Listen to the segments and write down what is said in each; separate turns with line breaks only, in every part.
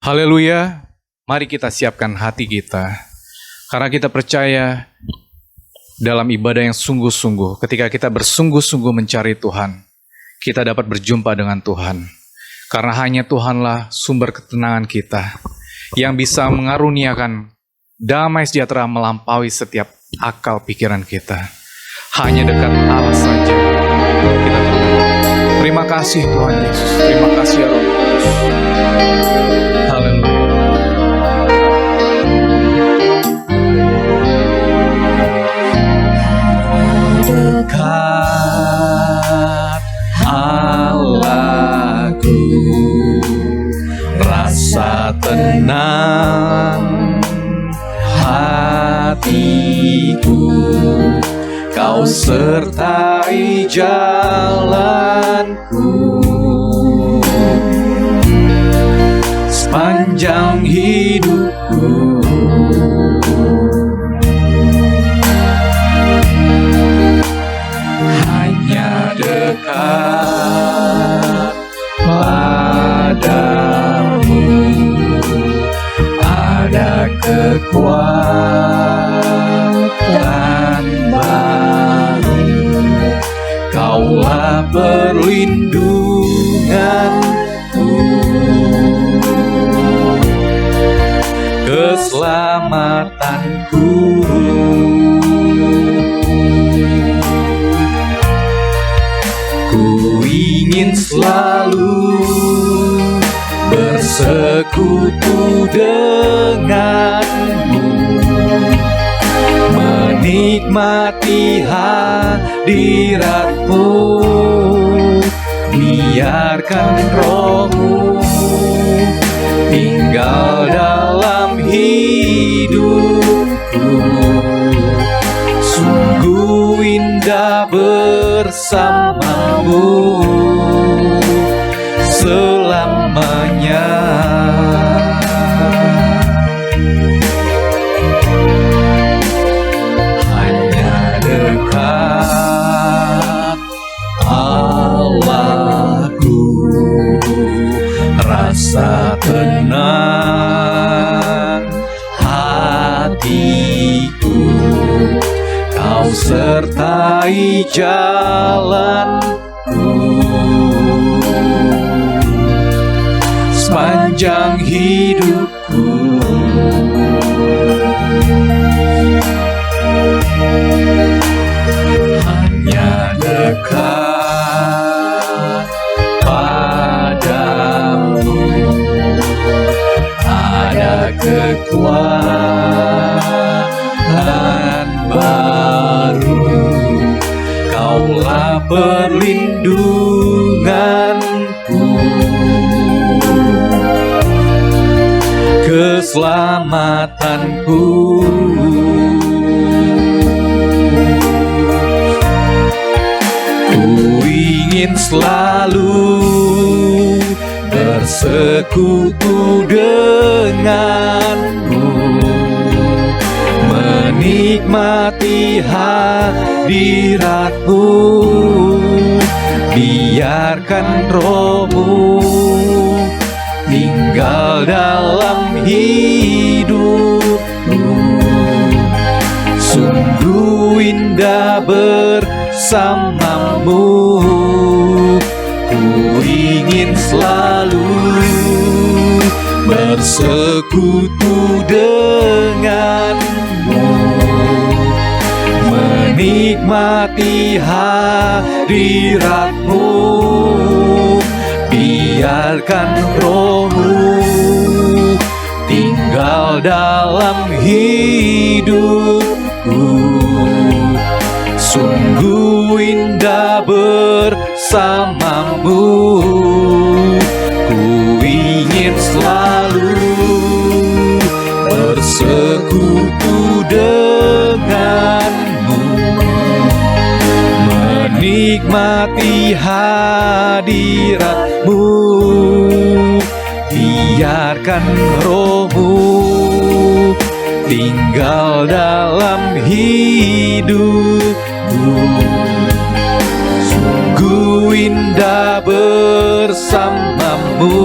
Haleluya, mari kita siapkan hati kita. Karena kita percaya dalam ibadah yang sungguh-sungguh, ketika kita bersungguh-sungguh mencari Tuhan, kita dapat berjumpa dengan Tuhan. Karena hanya Tuhanlah sumber ketenangan kita, yang bisa mengaruniakan damai sejahtera melampaui setiap akal pikiran kita. Hanya dekat Allah saja kita tenang. Terima kasih Tuhan Yesus, terima kasih ya Roh Kudus. Haleluya. Dekat Allahku, rasa tenang hatiku, Kau sertai jalanku sepanjang hidupku. Hanya dekat padamu ada kekuatan baru. Kaulah perlindunganku, keselamatanku. Ku ingin selalu bersekutu denganmu, menikmati hadiratmu. Biarkan Roh-Mu tinggal dalam hidupku. Sungguh indah bersamamu selamanya. Hanya dekat Allahku, rasa tenang hatiku, Kau sertai jalanku sepanjang hidupku. Hanya dekat padamu ada kekuatan baru. Kaulah perlindunganku, keselamatanku. Ku ingin selalu bersekutu denganmu, menikmati hadiratmu. Biarkan Roh-Mu tinggal dalam hidupku. Sungguh indah bersamamu. Ku ingin selalu bersekutu denganmu, menikmati hadiratmu. Biarkan Roh-Mu tinggal dalam hidupku. Sungguh indah bersamamu. Ku ingin selalu bersekutu denganmu, menikmati hadiratmu. Biarkan Roh-Mu tinggal dalam hidupku. Sungguh indah bersamamu.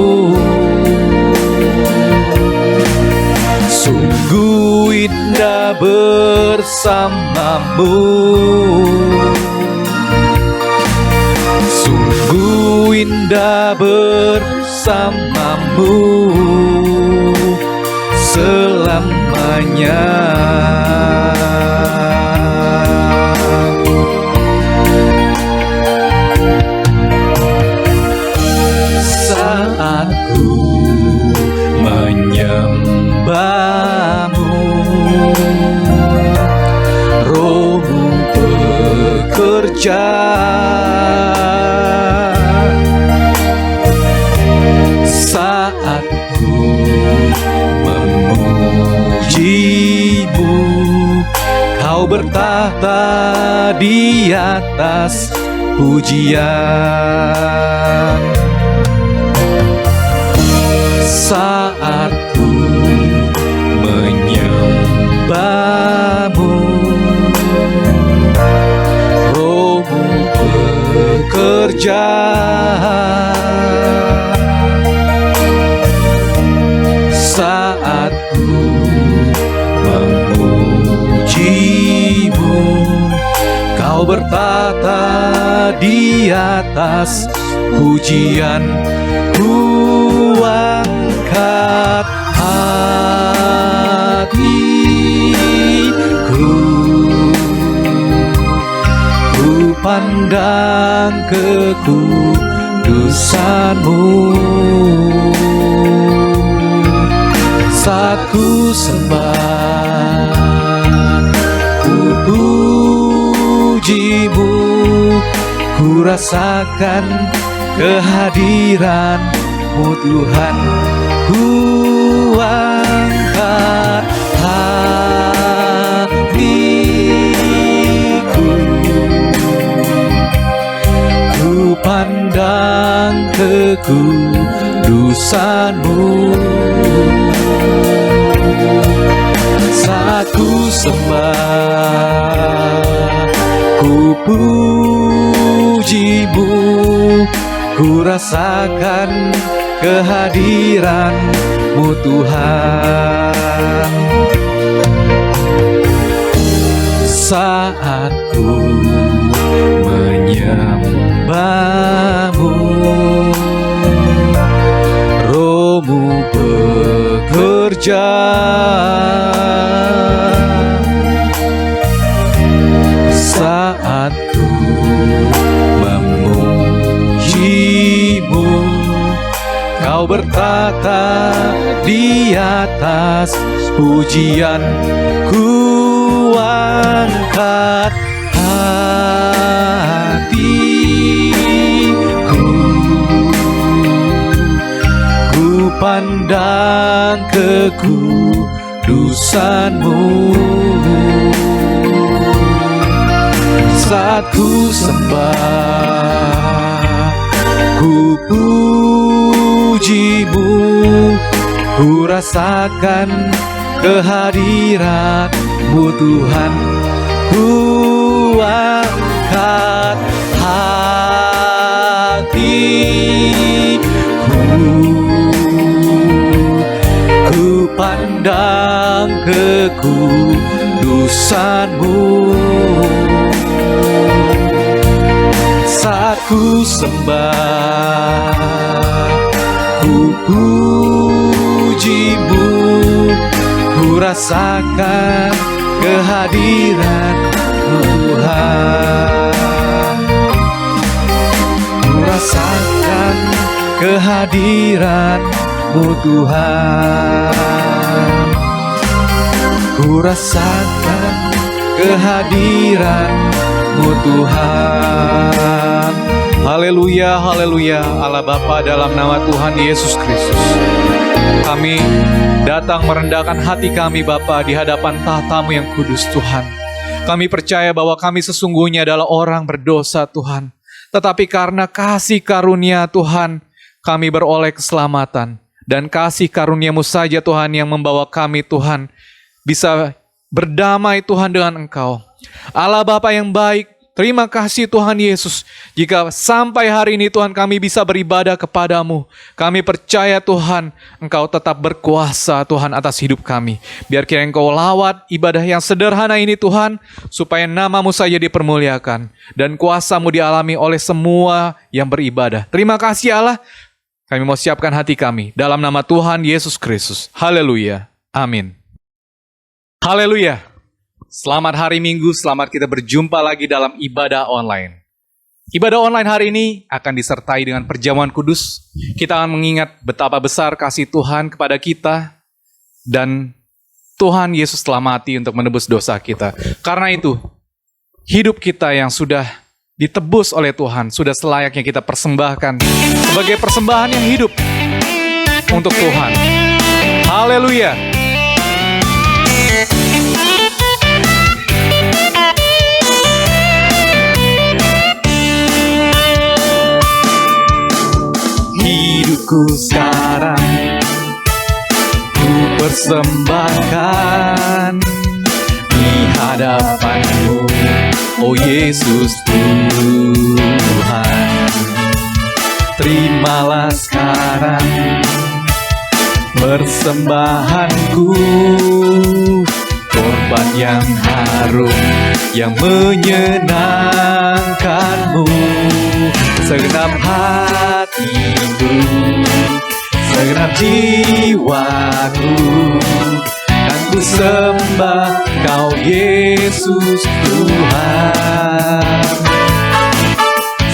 indah bersamamu. Sungguh indah bersamamu selamanya. Saat ku menyembahmu, Roh-Mu bekerja. Saat ku memuji-Mu, Kau bertahta di atas pujian. Saat ku menyembahmu, Roh-Mu bekerja. Saat ku memuji-Mu, Kau bertahta di atas pujian. Ku angkat hatiku, ku pandang kekudusan-Mu. Saat ku sembah, ku puji-Mu, ku rasakan kehadiran-Mu Tuhan. Ku angkat hatiku, ku pandang kekudusan-Mu. Saat ku sembah, ku puji-Mu, ku rasakan kehadiran-Mu Tuhan. Saat ku menyembah-Mu, Roh-Mu bekerja. Saat ku memuji-Mu, Kau bertahta di atas pujian. Ku angkat hatiku, ku pandang kekudusan-Mu. Saat ku sembah, ku puji-Mu, ku rasakan kehadiran-Mu Tuhan. Ku angkat hatiku, ku pandang kekudusan-Mu. Saat ku sembah, ku puji-Mu, ku rasakan kehadiran-Mu Tuhan. Ku rasakan kehadiran-Mu Tuhan. Ku rasakan kehadiran-Mu Tuhan. Haleluya, haleluya. Allah Bapa, dalam nama Tuhan Yesus Kristus, kami datang merendahkan hati kami Bapa di hadapan tahta-Mu yang kudus Tuhan. Kami percaya bahwa kami sesungguhnya adalah orang berdosa Tuhan. Tetapi karena kasih karunia Tuhan, kami beroleh keselamatan. Dan kasih karunia-Mu saja Tuhan yang membawa kami Tuhan bisa berdamai Tuhan dengan Engkau. Allah Bapa yang baik, Terima kasih Tuhan Yesus, jika sampai hari ini Tuhan kami bisa beribadah kepadamu. Kami percaya Tuhan, Engkau tetap berkuasa Tuhan atas hidup kami. Biar kiranya Engkau lawat ibadah yang sederhana ini Tuhan, supaya nama-Mu saja dipermuliakan, dan kuasa-Mu dialami oleh semua yang beribadah. Terima kasih Allah, kami mau siapkan hati kami, dalam nama Tuhan Yesus Kristus. Haleluya, amin. Haleluya. Selamat hari Minggu, selamat kita berjumpa lagi dalam ibadah online. Ibadah online hari ini akan disertai dengan perjamuan kudus. Kita akan mengingat betapa besar kasih Tuhan kepada kita, dan Tuhan Yesus telah mati untuk menebus dosa kita. Karena itu, hidup kita yang sudah ditebus oleh Tuhan, sudah selayaknya kita persembahkan sebagai persembahan yang hidup untuk Tuhan. Haleluya. Hidupku sekarang ku persembahkan di hadapan-Mu, oh Yesus Tuhan. Terimalah sekarang persembahanku, korban yang harum yang menyenangkan-Mu. Segenap hatiku, segenap jiwaku, kan ku sembah Kau Yesus Tuhan.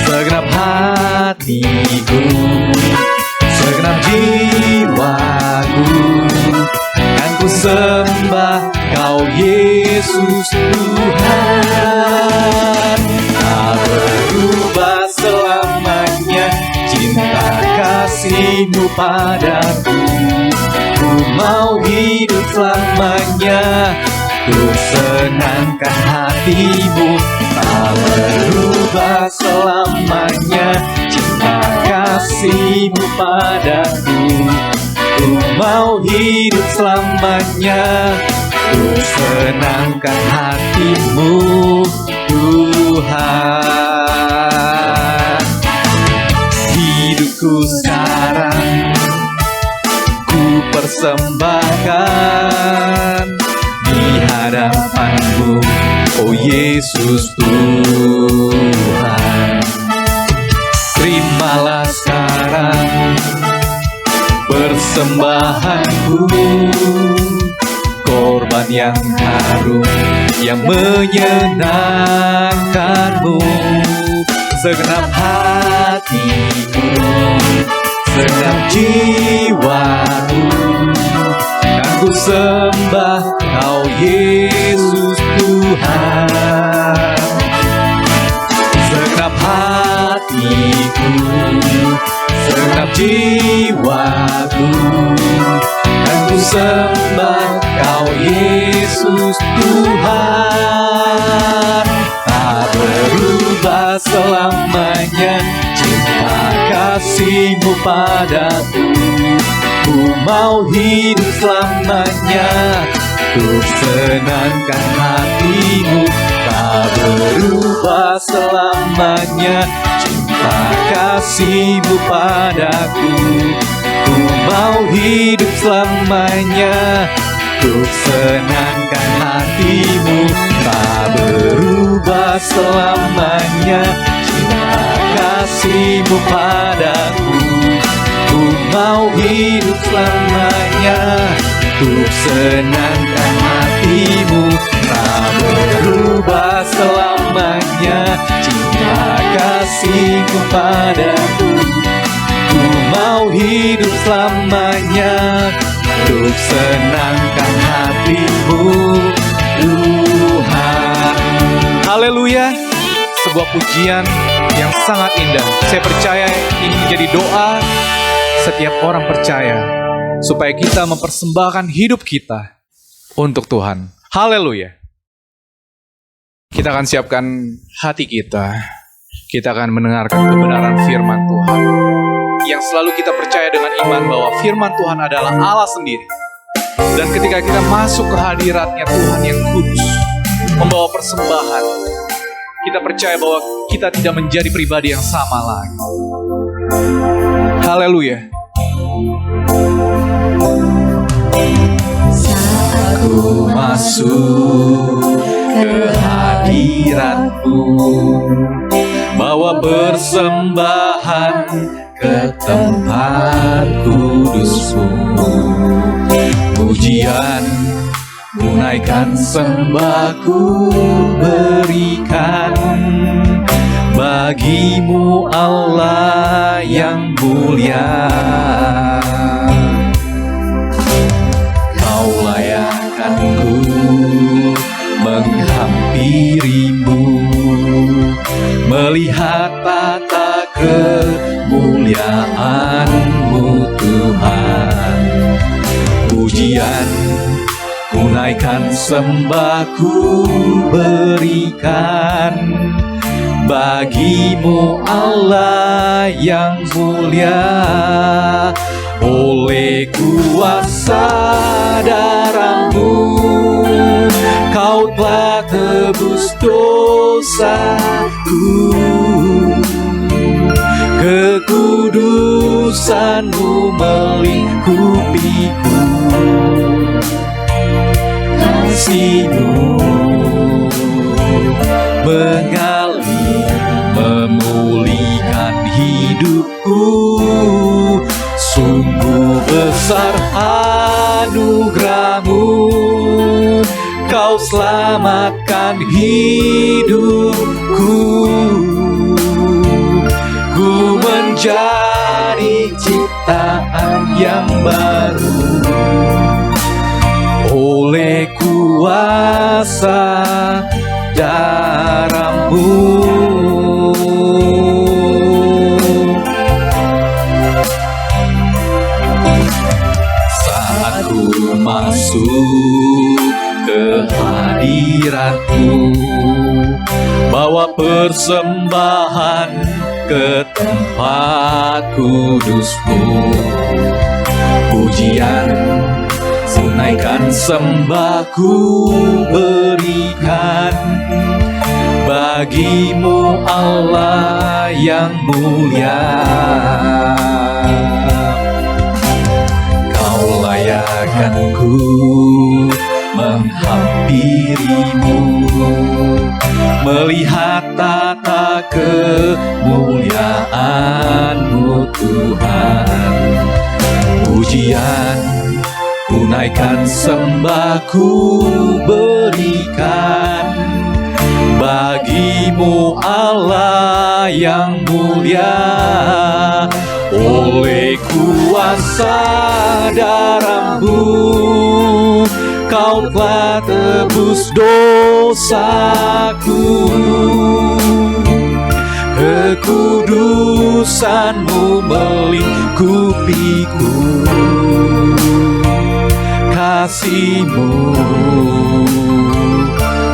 Segenap hatiku, segenap jiwaku, kan ku sembah Kau Yesus Tuhan. Tak berubah selamanya cinta kasih-Mu padaku. Ku mau hidup selamanya untuk senangkan hati-Mu. Tak berubah selamanya cinta kasih-Mu padaku. Ku mau hidup selamanya untuk senangkan hati-Mu, Tuhan. Hidupku sekarang ku persembahkan di hadapan-Mu, oh Yesus Tuhan. Terimalah sekarang persembahanku, korban yang harum yang menyenangkan-Mu. Segenap hatiku, segenap jiwaku, kan ku sembah Kau Yesus Tuhan. Segenap hatiku, segenap jiwaku, kan ku sembah Kau Yesus Tuhan. Tak berubah selamanya cinta kasih-Mu padaku. Ku mau hidup selamanya untuk senangkan hati-Mu. Tak berubah selamanya cinta kasih-Mu padaku. Ku mau hidup selamanya untuk senangkan hati-Mu. Tak berubah selamanya cinta kasih-Mu padaku. Ku mau hidup selamanya untuk senangkan hati-Mu. Tak berubah selamanya cinta kasih-Mu padaku. Ku mau hidup selamanya untuk senangkan hati-Mu, Tuhan. Haleluya. Sebuah pujian yang sangat indah. Saya percaya ini menjadi doa setiap orang percaya, supaya kita mempersembahkan hidup kita untuk Tuhan. Haleluya. Kita akan siapkan hati kita. Kita akan mendengarkan kebenaran firman Tuhan, yang selalu kita percaya dengan iman bahwa firman Tuhan adalah Allah sendiri. Dan ketika kita masuk ke hadiratnya Tuhan yang kudus, membawa persembahan, kita percaya bahwa kita tidak menjadi pribadi yang sama lagi. Haleluya. Saat aku masuk ke hadirat-Mu, bawa persembahan ke tempat kudus-Mu, pujian tunaikan sembahku berikan bagi-Mu Allah yang mulia. Kau layakkanku menghampiri-Mu, melihat tata kemuliaan-Mu Tuhan. Pujian tunaikan sembahku berikan bagi-Mu Allah yang mulia. Oleh kuasa darah-Mu, Kau telah tebus dosaku. Kekudusan-Mu melingkupiku, kasih-Mu mengalir memulihkan hidupku. Sungguh besar anugerah-Mu, Kau selamatkan hidupku. Ku menjadi ciptaan yang baru oleh kuasa darah-Mu. Saat ku masuk ke hadirat-Mu, bawa persembahan ke tempat kudus-Mu, pujian tunaikan sembahku berikan bagi-Mu Allah yang mulia. Kau layakkanku menghampiri-Mu, melihat tata kemuliaan-Mu Tuhan. Pujian tunaikan sembahku berikan bagi-Mu Allah yang mulia. Oleh kuasa darah-Mu, Kau telah tebus dosaku. Kekudusan-Mu melingkupiku, kasih-Mu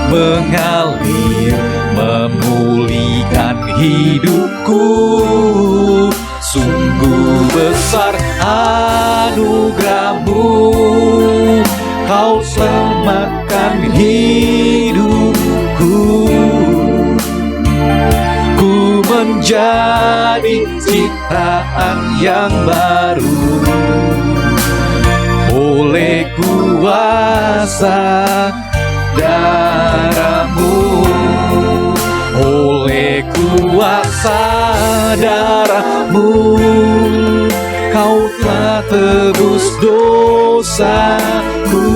mengalir memulihkan hidupku. Sungguh besar anugerah-Mu, Kau selamatkan hidupku. Ku menjadi ciptaan yang baru oleh kuasa darah-Mu. Oleh kuasa darah-Mu, Kau telah tebus dosaku.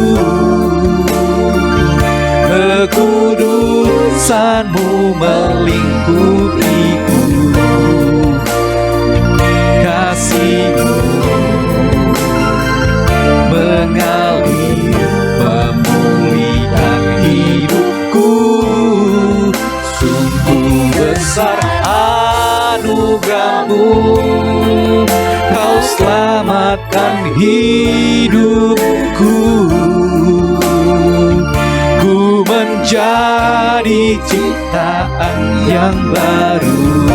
Kekudusan-Mu melingkupiku, kasih-Mu mengalir memulihkan hidupku. Sungguh besar anugerah-Mu, Kau selamatkan hidupku. Ku menjadi ciptaan yang baru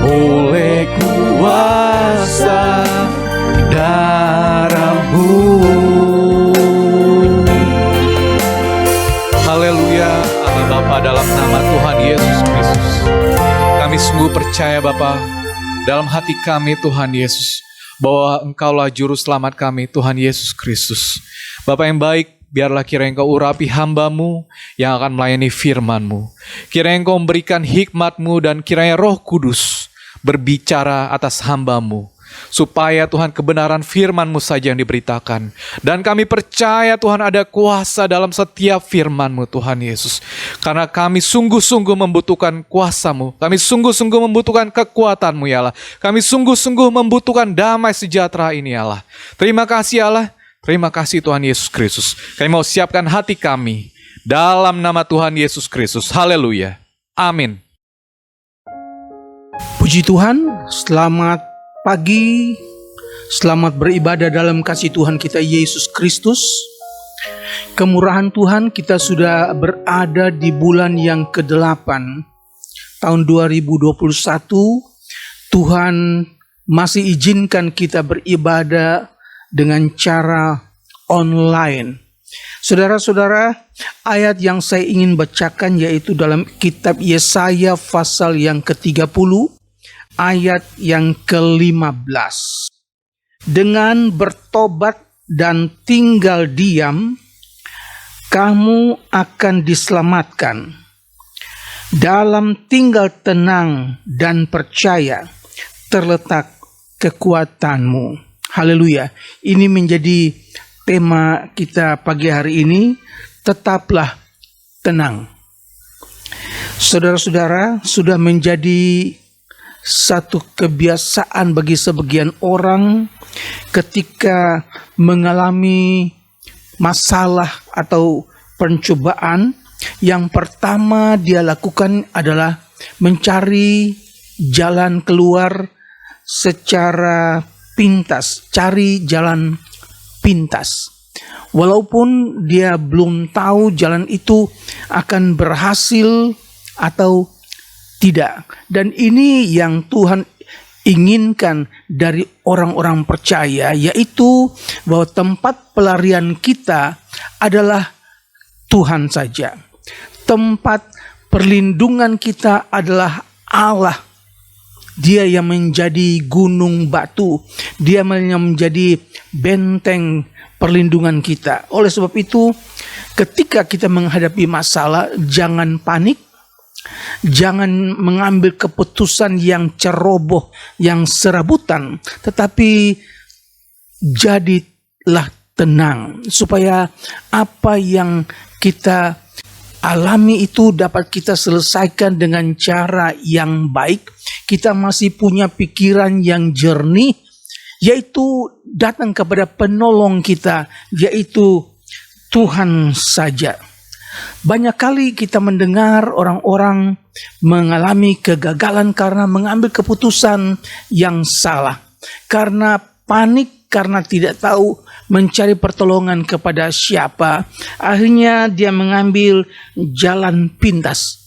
oleh kuasa darah-Mu. Haleluya. Allah Bapa, dalam nama Kami sungguh percaya Bapa, dalam hati kami Tuhan Yesus, bahwa Engkaulah Juru Selamat kami, Tuhan Yesus Kristus. Bapa yang baik, biarlah kiranya Engkau urapi hamba-Mu yang akan melayani firman-Mu. Kiranya Engkau memberikan hikmat-Mu dan kiranya Roh Kudus berbicara atas hamba-Mu. Supaya Tuhan kebenaran firman-Mu saja yang diberitakan. Dan kami percaya Tuhan ada kuasa dalam setiap firman-Mu Tuhan Yesus. Karena kami sungguh-sungguh membutuhkan kuasa-Mu. Kami sungguh-sungguh membutuhkan kekuatan-Mu ya Allah. Kami sungguh-sungguh membutuhkan damai sejahtera ini ya Allah. Terima kasih Allah. Terima kasih Tuhan Yesus Kristus. Kami mau siapkan hati kami. Dalam nama Tuhan Yesus Kristus. Haleluya. Amin.
Puji Tuhan, selamat pagi, selamat beribadah dalam kasih Tuhan kita Yesus Kristus. Kemurahan Tuhan, kita sudah berada di bulan yang ke-8 tahun 2021. Tuhan masih izinkan kita beribadah dengan cara online. Saudara-saudara, ayat yang saya ingin bacakan yaitu dalam kitab Yesaya pasal yang ke-30 ayat yang ke-15. Dengan bertobat dan tinggal diam, kamu akan diselamatkan. Dalam tinggal tenang dan percaya terletak kekuatanmu. Haleluya. Ini menjadi tema kita pagi hari ini. Tetaplah tenang. Saudara-saudara, sudah menjadi satu kebiasaan bagi sebagian orang ketika mengalami masalah atau pencobaan, yang pertama dia lakukan adalah mencari jalan keluar secara pintas, cari jalan pintas. Walaupun dia belum tahu jalan itu akan berhasil atau tidak. Dan ini yang Tuhan inginkan dari orang-orang percaya, yaitu bahwa tempat pelarian kita adalah Tuhan saja. Tempat perlindungan kita adalah Allah. Dia yang menjadi gunung batu. Dia yang menjadi benteng perlindungan kita. Oleh sebab itu, ketika kita menghadapi masalah, jangan panik. Jangan mengambil keputusan yang ceroboh, yang serabutan, tetapi jadilah tenang supaya apa yang kita alami itu dapat kita selesaikan dengan cara yang baik. Kita masih punya pikiran yang jernih, yaitu datang kepada penolong kita, yaitu Tuhan saja. Banyak kali kita mendengar orang-orang mengalami kegagalan karena mengambil keputusan yang salah. Karena panik, karena tidak tahu mencari pertolongan kepada siapa. Akhirnya dia mengambil jalan pintas.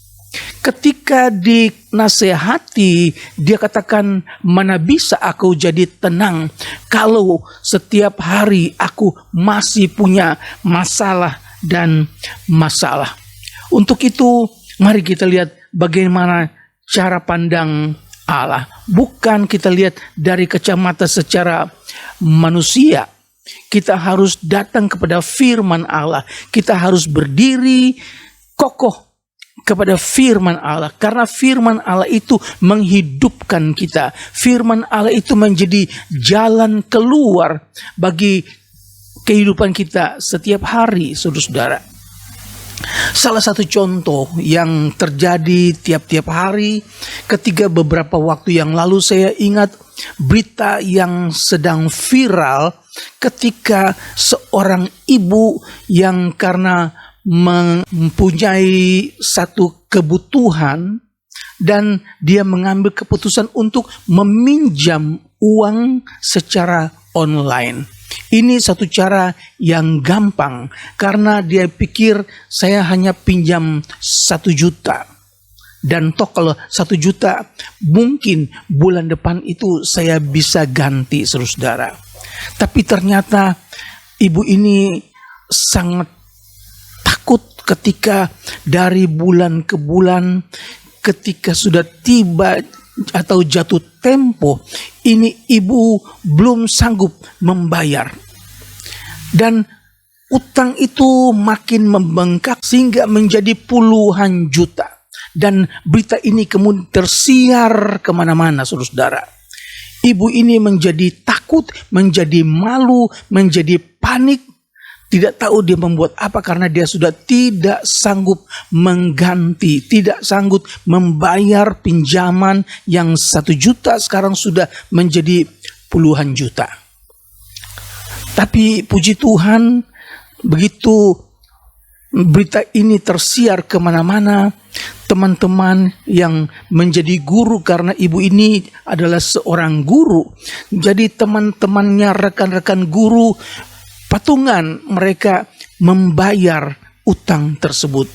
Ketika dinasehati, dia katakan, mana bisa aku jadi tenang kalau setiap hari aku masih punya masalah dan masalah. Untuk itu, mari kita lihat bagaimana cara pandang Allah. Bukan kita lihat dari kacamata secara manusia. Kita harus datang kepada firman Allah. Kita harus berdiri kokoh kepada firman Allah. Karena firman Allah itu menghidupkan kita. Firman Allah itu menjadi jalan keluar bagi kehidupan kita setiap hari, saudara-saudara. Salah satu contoh yang terjadi tiap-tiap hari, ketika beberapa waktu yang lalu saya ingat berita yang sedang viral ketika seorang ibu yang karena mempunyai satu kebutuhan dan dia mengambil keputusan untuk meminjam uang secara online. Ini satu cara yang gampang karena dia pikir saya hanya pinjam 1 juta. Dan toh kalau 1 juta mungkin bulan depan itu saya bisa ganti, saudara. Tapi ternyata ibu ini sangat takut ketika dari bulan ke bulan ketika sudah tiba atau jatuh tempo, ini ibu belum sanggup membayar. Dan utang itu makin membengkak sehingga menjadi puluhan juta. Dan berita ini kemudian tersiar kemana-mana, saudara-saudara. Ibu ini menjadi takut, menjadi malu, menjadi panik. Tidak tahu dia membuat apa karena dia sudah tidak sanggup mengganti, tidak sanggup membayar pinjaman yang 1 juta sekarang sudah menjadi puluhan juta. Tapi puji Tuhan, begitu berita ini tersiar kemana-mana, teman-teman yang menjadi guru, karena ibu ini adalah seorang guru, jadi teman-temannya, rekan-rekan guru, patungan mereka membayar utang tersebut.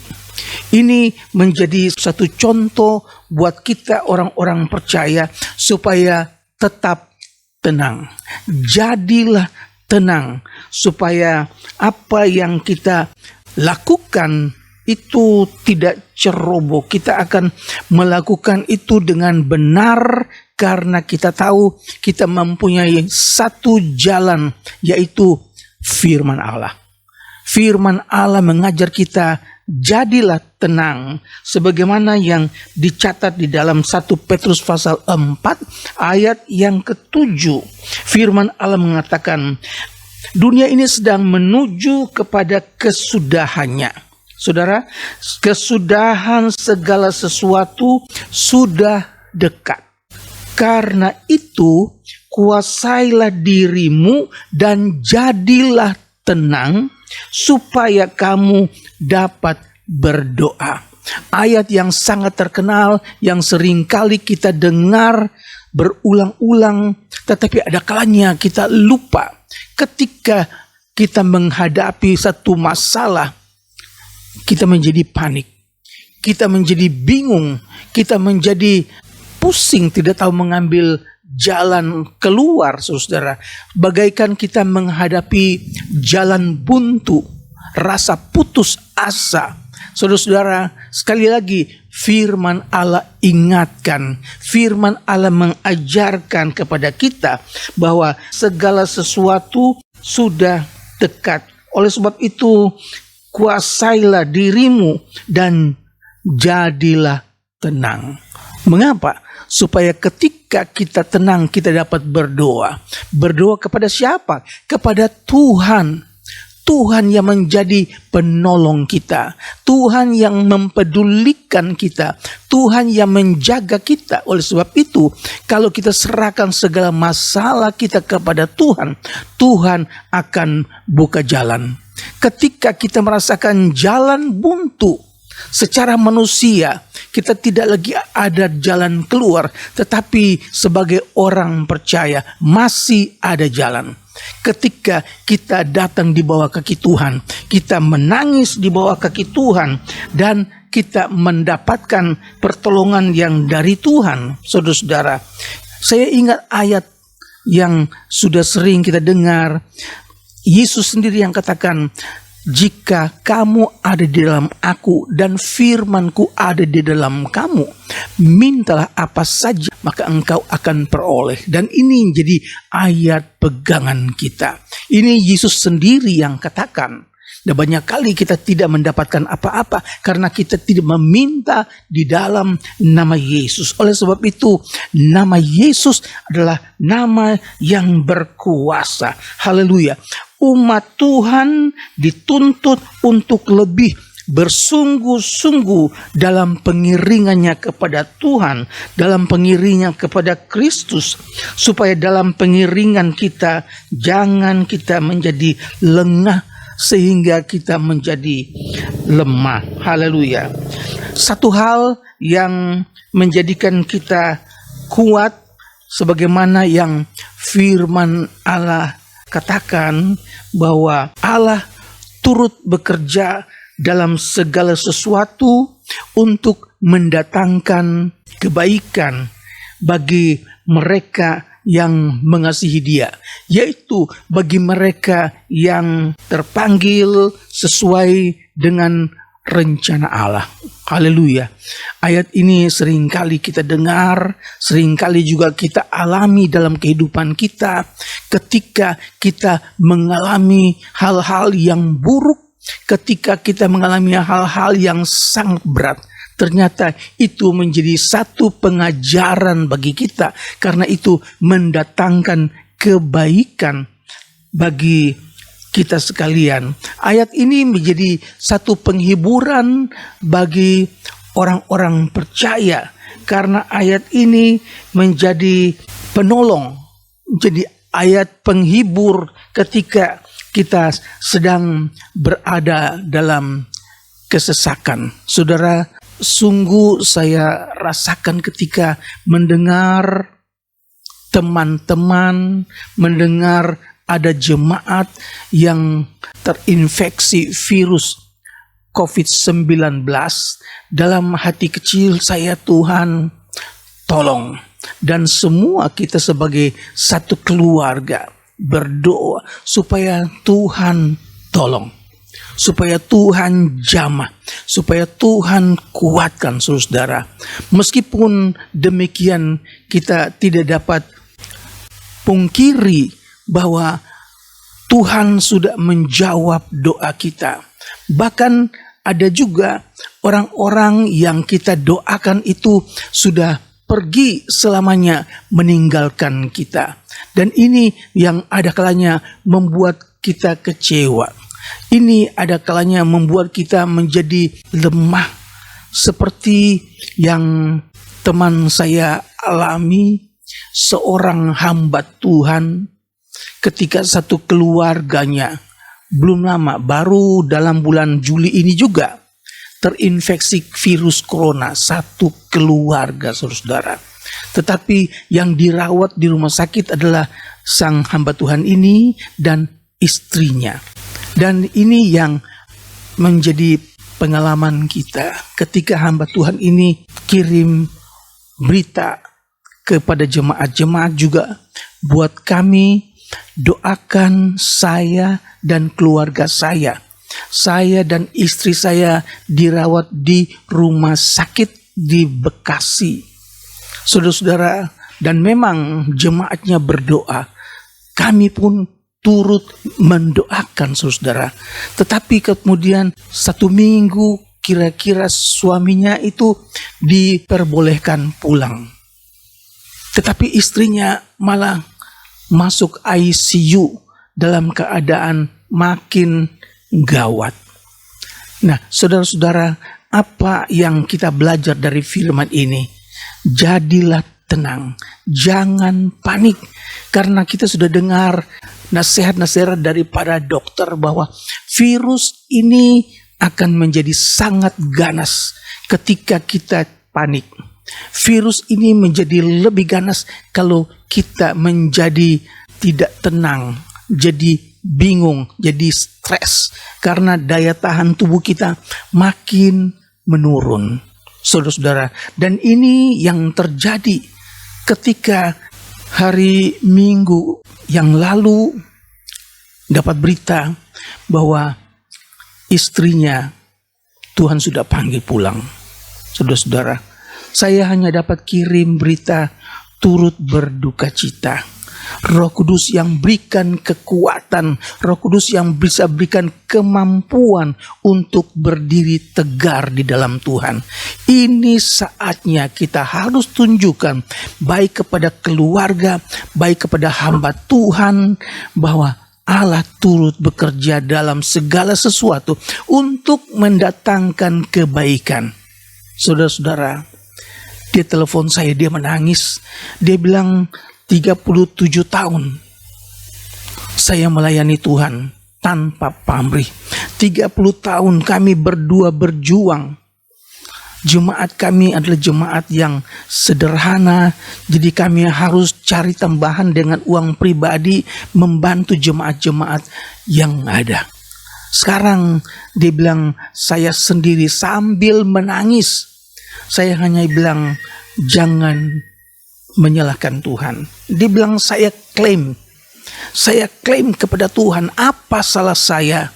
Ini menjadi satu contoh buat kita orang-orang percaya supaya tetap tenang. Jadilah tenang supaya apa yang kita lakukan itu tidak ceroboh. Kita akan melakukan itu dengan benar karena kita tahu kita mempunyai satu jalan, yaitu firman Allah. Firman Allah mengajar kita jadilah tenang sebagaimana yang dicatat di dalam 1 Petrus pasal 4 ayat yang ke-7. Firman Allah mengatakan, dunia ini sedang menuju kepada kesudahannya. Saudara, kesudahan segala sesuatu sudah dekat. Karena itu, kuasailah dirimu dan jadilah tenang supaya kamu dapat berdoa. Ayat yang sangat terkenal yang seringkali kita dengar berulang-ulang, tetapi ada kalanya kita lupa. Ketika kita menghadapi satu masalah, kita menjadi panik, kita menjadi bingung, kita menjadi pusing, tidak tahu mengambil jalan keluar, saudara. Bagaikan kita menghadapi jalan buntu, rasa putus asa. Saudara-saudara, sekali lagi firman Allah ingatkan, firman Allah mengajarkan kepada kita bahwa segala sesuatu sudah dekat. Oleh sebab itu, kuasailah dirimu dan jadilah tenang. Mengapa? Supaya ketika kita tenang, kita dapat berdoa. Berdoa kepada siapa? Kepada Tuhan. Tuhan yang menjadi penolong kita. Tuhan yang mempedulikan kita. Tuhan yang menjaga kita. Oleh sebab itu, kalau kita serahkan segala masalah kita kepada Tuhan, Tuhan akan buka jalan. Ketika kita merasakan jalan buntu, secara manusia, kita tidak lagi ada jalan keluar, tetapi sebagai orang percaya masih ada jalan. Ketika kita datang di bawah kaki Tuhan, kita menangis di bawah kaki Tuhan, dan kita mendapatkan pertolongan yang dari Tuhan. Saudara-saudara, saya ingat ayat yang sudah sering kita dengar. Yesus sendiri yang katakan, jika kamu ada di dalam aku dan firmanku ada di dalam kamu, mintalah apa saja maka engkau akan peroleh. Dan ini menjadi ayat pegangan kita. Ini Yesus sendiri yang katakan. Dan banyak kali kita tidak mendapatkan apa-apa karena kita tidak meminta di dalam nama Yesus. Oleh sebab itu, nama Yesus adalah nama yang berkuasa. Haleluya. Umat Tuhan dituntut untuk lebih bersungguh-sungguh dalam pengiringannya kepada Tuhan, dalam pengiringan kepada Kristus, supaya dalam pengiringan kita jangan kita menjadi lengah sehingga kita menjadi lemah. Haleluya. Satu hal yang menjadikan kita kuat sebagaimana yang firman Allah katakan, bahwa Allah turut bekerja dalam segala sesuatu untuk mendatangkan kebaikan bagi mereka yang mengasihi Dia, yaitu bagi mereka yang terpanggil sesuai dengan rencana Allah. Haleluya. Ayat ini seringkali kita dengar, seringkali juga kita alami dalam kehidupan kita ketika kita mengalami hal-hal yang buruk, ketika kita mengalami hal-hal yang sangat berat. Ternyata itu menjadi satu pengajaran bagi kita, karena itu mendatangkan kebaikan bagi kita sekalian. Ayat ini menjadi satu penghiburan bagi orang-orang percaya, karena ayat ini menjadi penolong, menjadi ayat penghibur ketika kita sedang berada dalam kesesakan. Saudara, sungguh saya rasakan ketika mendengar teman-teman, mendengar ada jemaat yang terinfeksi virus COVID-19. Dalam hati kecil saya, Tuhan tolong. Dan semua kita sebagai satu keluarga berdoa supaya Tuhan tolong, supaya Tuhan jamah, supaya Tuhan kuatkan saudara. Meskipun demikian, kita tidak dapat pungkiri bahwa Tuhan sudah menjawab doa kita. Bahkan ada juga orang-orang yang kita doakan itu sudah pergi selamanya meninggalkan kita. Dan ini yang ada kalanya membuat kita kecewa. Ini ada kalanya membuat kita menjadi lemah, seperti yang teman saya alami, seorang hamba Tuhan. Ketika satu keluarganya belum lama, baru dalam bulan Juli ini juga terinfeksi virus corona, satu keluarga saudara. Tetapi yang dirawat di rumah sakit adalah sang hamba Tuhan ini dan istrinya. Dan ini yang menjadi pengalaman kita ketika hamba Tuhan ini kirim berita kepada jemaat-jemaat juga, buat kami, doakan saya dan keluarga saya. Saya dan istri saya dirawat di rumah sakit di Bekasi. Saudara-saudara, dan memang jemaatnya berdoa. Kami pun turut mendoakan saudara. Tetapi kemudian 1 minggu kira-kira suaminya itu diperbolehkan pulang. Tetapi istrinya malah masuk ICU dalam keadaan makin gawat. Nah, saudara-saudara, apa yang kita belajar dari firman ini? Jadilah tenang, jangan panik, karena kita sudah dengar nasihat-nasihat daripada dokter bahwa virus ini akan menjadi sangat ganas ketika kita panik. Virus ini menjadi lebih ganas kalau kita menjadi tidak tenang, jadi bingung, jadi stres, karena daya tahan tubuh kita makin menurun, saudara-saudara. Dan ini yang terjadi ketika hari Minggu yang lalu dapat berita bahwa istrinya Tuhan sudah panggil pulang. Saudara-saudara, saya hanya dapat kirim berita turut berduka cita. Roh Kudus yang berikan kekuatan, Roh Kudus yang bisa berikan kemampuan untuk berdiri tegar di dalam Tuhan. Ini saatnya kita harus tunjukkan, baik kepada keluarga, baik kepada hamba Tuhan, bahwa Allah turut bekerja dalam segala sesuatu untuk mendatangkan kebaikan. Saudara-saudara, dia telepon saya, dia menangis. Dia bilang, 37 tahun saya melayani Tuhan tanpa pamrih. 30 tahun kami berdua berjuang. Jemaat kami adalah jemaat yang sederhana, jadi kami harus cari tambahan dengan uang pribadi membantu jemaat-jemaat yang ada. Sekarang dia bilang, saya sendiri sambil menangis. Saya hanya bilang, jangan menyalahkan Tuhan. Dia bilang, saya klaim kepada Tuhan, apa salah saya?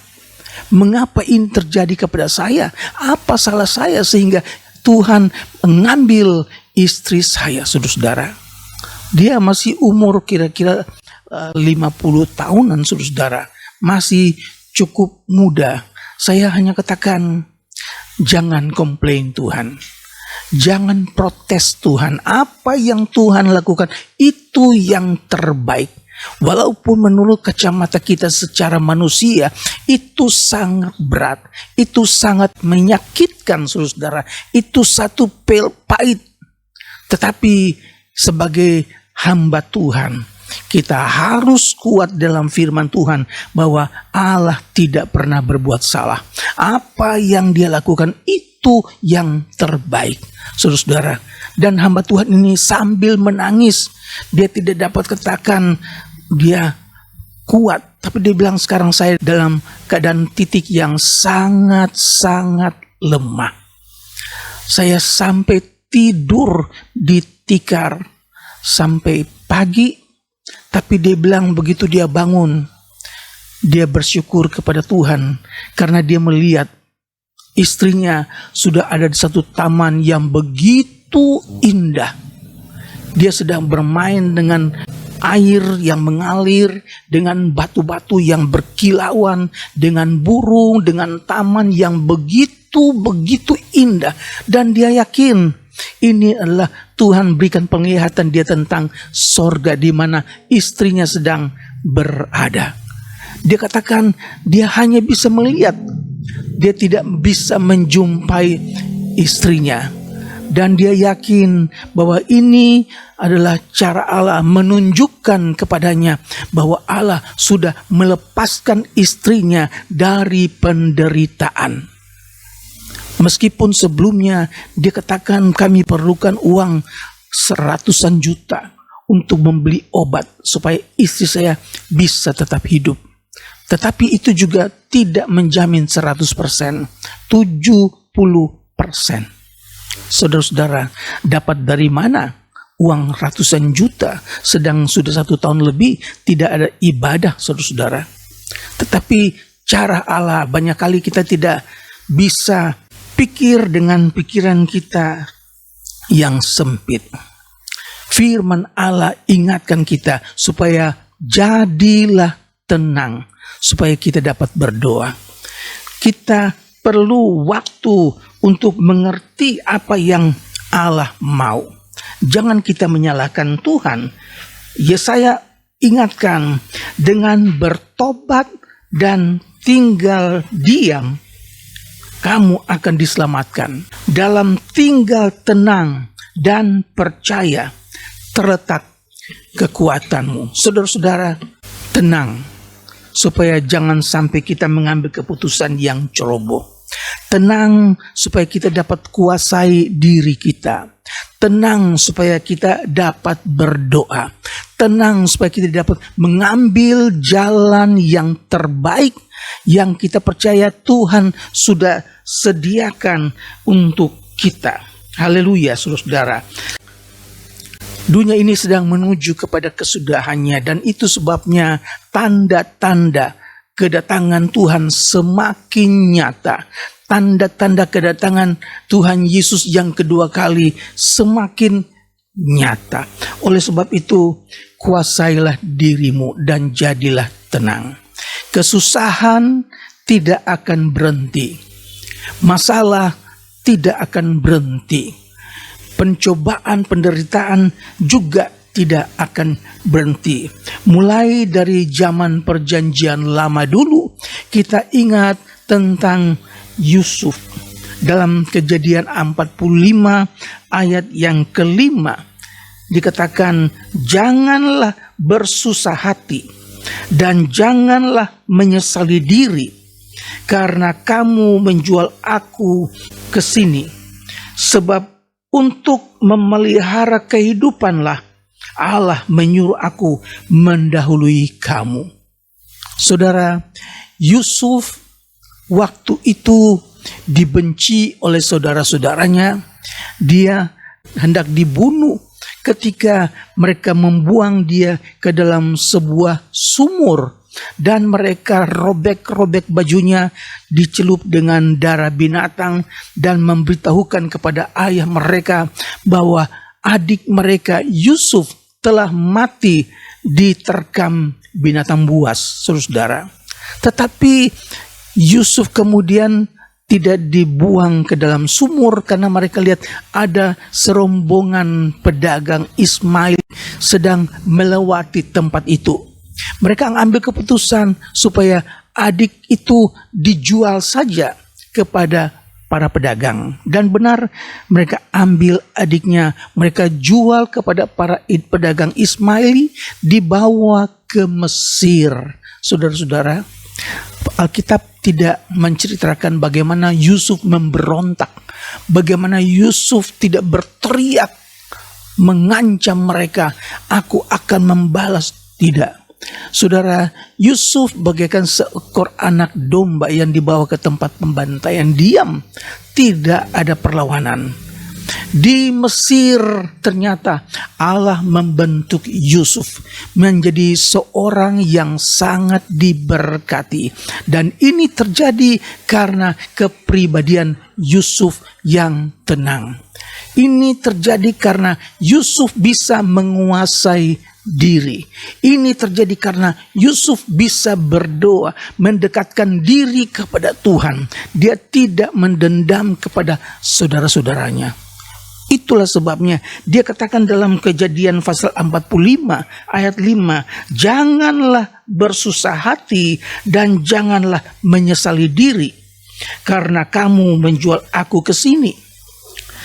Mengapa ini terjadi kepada saya? Apa salah saya sehingga Tuhan mengambil istri saya, saudara-saudara? Dia masih umur kira-kira 50 tahunan, saudara-saudara. Masih cukup muda. Saya hanya katakan, jangan komplain Tuhan. Jangan protes Tuhan. Apa yang Tuhan lakukan itu yang terbaik. Walaupun menurut kacamata kita secara manusia itu sangat berat, itu sangat menyakitkan, saudara. Itu satu pil pahit. Tetapi sebagai hamba Tuhan, kita harus kuat dalam firman Tuhan bahwa Allah tidak pernah berbuat salah. Apa yang Dia lakukan itu yang terbaik, saudara. Dan hamba Tuhan ini sambil menangis, dia tidak dapat katakan dia kuat, tapi dia bilang, sekarang saya dalam keadaan titik yang sangat-sangat lemah. Saya sampai tidur di tikar sampai pagi. Tapi dia bilang begitu dia bangun, dia bersyukur kepada Tuhan karena dia melihat istrinya sudah ada di satu taman yang begitu indah. Dia sedang bermain dengan air yang mengalir, dengan batu-batu yang berkilauan, dengan burung, dengan taman yang begitu indah. Dan dia yakin ini adalah Tuhan berikan penglihatan dia tentang sorga di mana istrinya sedang berada. Dia katakan dia hanya bisa melihat, dia tidak bisa menjumpai istrinya. Dan dia yakin bahwa ini adalah cara Allah menunjukkan kepadanya bahwa Allah sudah melepaskan istrinya dari penderitaan. Meskipun sebelumnya dia katakan kami perlukan uang 100-an juta untuk membeli obat supaya istri saya bisa tetap hidup. Tetapi itu juga tidak menjamin 100%, 70%. Saudara-saudara, dapat dari mana uang ratusan juta sedang sudah 1 tahun lebih tidak ada ibadah, saudara-saudara? Tetapi cara Allah banyak kali kita tidak bisa pikir dengan pikiran kita yang sempit. Firman Allah ingatkan kita supaya jadilah tenang, supaya kita dapat berdoa. Kita perlu waktu untuk mengerti apa yang Allah mau. Jangan kita menyalahkan Tuhan. Yesaya ingatkan, dengan bertobat dan tinggal diam, kamu akan diselamatkan. Dalam tinggal tenang dan percaya terletak kekuatanmu. Saudara-saudara, tenang supaya jangan sampai kita mengambil keputusan yang ceroboh. Tenang supaya kita dapat kuasai diri kita. Tenang supaya kita dapat berdoa. Tenang supaya kita dapat mengambil jalan yang terbaik yang kita percaya Tuhan sudah sediakan untuk kita. Haleluya, saudara-saudara. Dunia ini sedang menuju kepada kesudahannya, dan itu sebabnya tanda-tanda kedatangan Tuhan semakin nyata. Tanda-tanda kedatangan Tuhan Yesus yang kedua kali semakin nyata. Oleh sebab itu, kuasailah dirimu dan jadilah tenang. Kesusahan tidak akan berhenti. Masalah tidak akan berhenti. Pencobaan, penderitaan juga tidak akan berhenti. Mulai dari zaman perjanjian lama dulu, kita ingat tentang Yusuf. Dalam Kejadian 45 ayat yang ke-5 dikatakan, janganlah bersusah hati dan janganlah menyesali diri karena kamu menjual aku ke sini, sebab untuk memelihara kehidupanlah Allah menyuruh aku mendahului kamu. Saudara, Yusuf waktu itu dibenci oleh saudara-saudaranya. Dia hendak dibunuh ketika mereka membuang dia ke dalam sebuah sumur dan mereka robek-robek bajunya, dicelup dengan darah binatang, dan memberitahukan kepada ayah mereka bahwa adik mereka Yusuf telah mati diterkam binatang buas, saudara. Tetapi Yusuf kemudian tidak dibuang ke dalam sumur karena mereka lihat ada serombongan pedagang Ismail sedang melewati tempat itu. Mereka mengambil keputusan supaya adik itu dijual saja kepada para pedagang. Dan benar, mereka ambil adiknya, mereka jual kepada para pedagang Ismaili, dibawa ke Mesir. Saudara-saudara, Alkitab tidak menceritakan bagaimana Yusuf memberontak, bagaimana Yusuf tidak berteriak mengancam mereka, "Aku akan membalas." Tidak. Saudara, Yusuf bagaikan seekor anak domba yang dibawa ke tempat pembantaian, diam, tidak ada perlawanan. Di Mesir ternyata Allah membentuk Yusuf menjadi seorang yang sangat diberkati, dan ini terjadi karena kepribadian Yusuf yang tenang. Ini terjadi karena Yusuf bisa menguasai diri. Ini terjadi karena Yusuf bisa berdoa, mendekatkan diri kepada Tuhan. Dia tidak mendendam kepada saudara-saudaranya. Itulah sebabnya dia katakan dalam Kejadian pasal 45 ayat 5, "Janganlah bersusah hati dan janganlah menyesali diri, karena kamu menjual aku ke sini.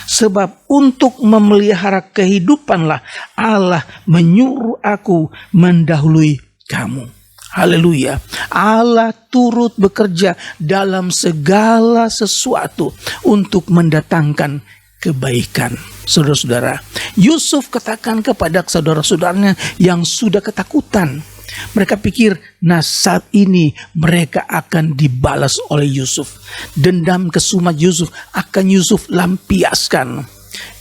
Sebab untuk memelihara kehidupanlah Allah menyuruh aku mendahului kamu." Haleluya. Allah turut bekerja dalam segala sesuatu untuk mendatangkan kebaikan. Saudara-saudara, Yusuf katakan kepada saudara-saudaranya yang sudah ketakutan. Mereka pikir, saat ini mereka akan dibalas oleh Yusuf. Dendam kesumat Yusuf akan Yusuf lampiaskan.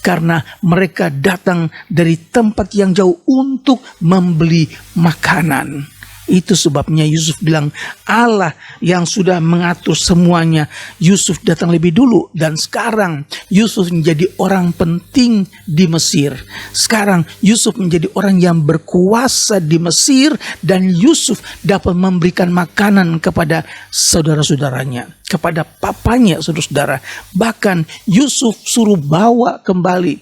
Karena mereka datang dari tempat yang jauh untuk membeli makanan. Itu sebabnya Yusuf bilang, Allah yang sudah mengatur semuanya. Yusuf datang lebih dulu, dan sekarang Yusuf menjadi orang penting di Mesir. Sekarang Yusuf menjadi orang yang berkuasa di Mesir, dan Yusuf dapat memberikan makanan kepada saudara-saudaranya, kepada papanya, saudara-saudara. Bahkan Yusuf suruh bawa kemari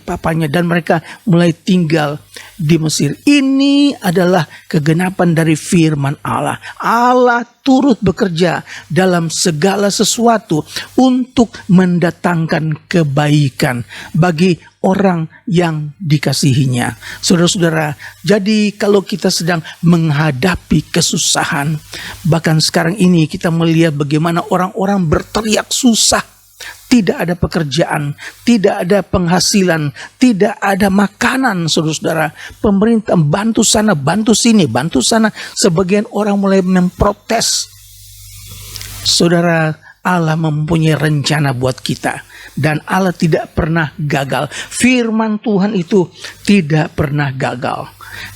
papanya, dan mereka mulai tinggal di Mesir. Ini adalah kegenapan dari firman Allah. Allah turut bekerja dalam segala sesuatu untuk mendatangkan kebaikan bagi orang yang dikasihinya. Saudara-saudara, jadi kalau kita sedang menghadapi kesusahan, bahkan sekarang ini kita melihat bagaimana orang-orang berteriak susah. Tidak ada pekerjaan, tidak ada penghasilan, tidak ada makanan, saudara-saudara. Pemerintah bantu sana, bantu sini, bantu sana. Sebagian orang mulai memprotes. Saudara, Allah mempunyai rencana buat kita. Dan Allah tidak pernah gagal. Firman Tuhan itu tidak pernah gagal.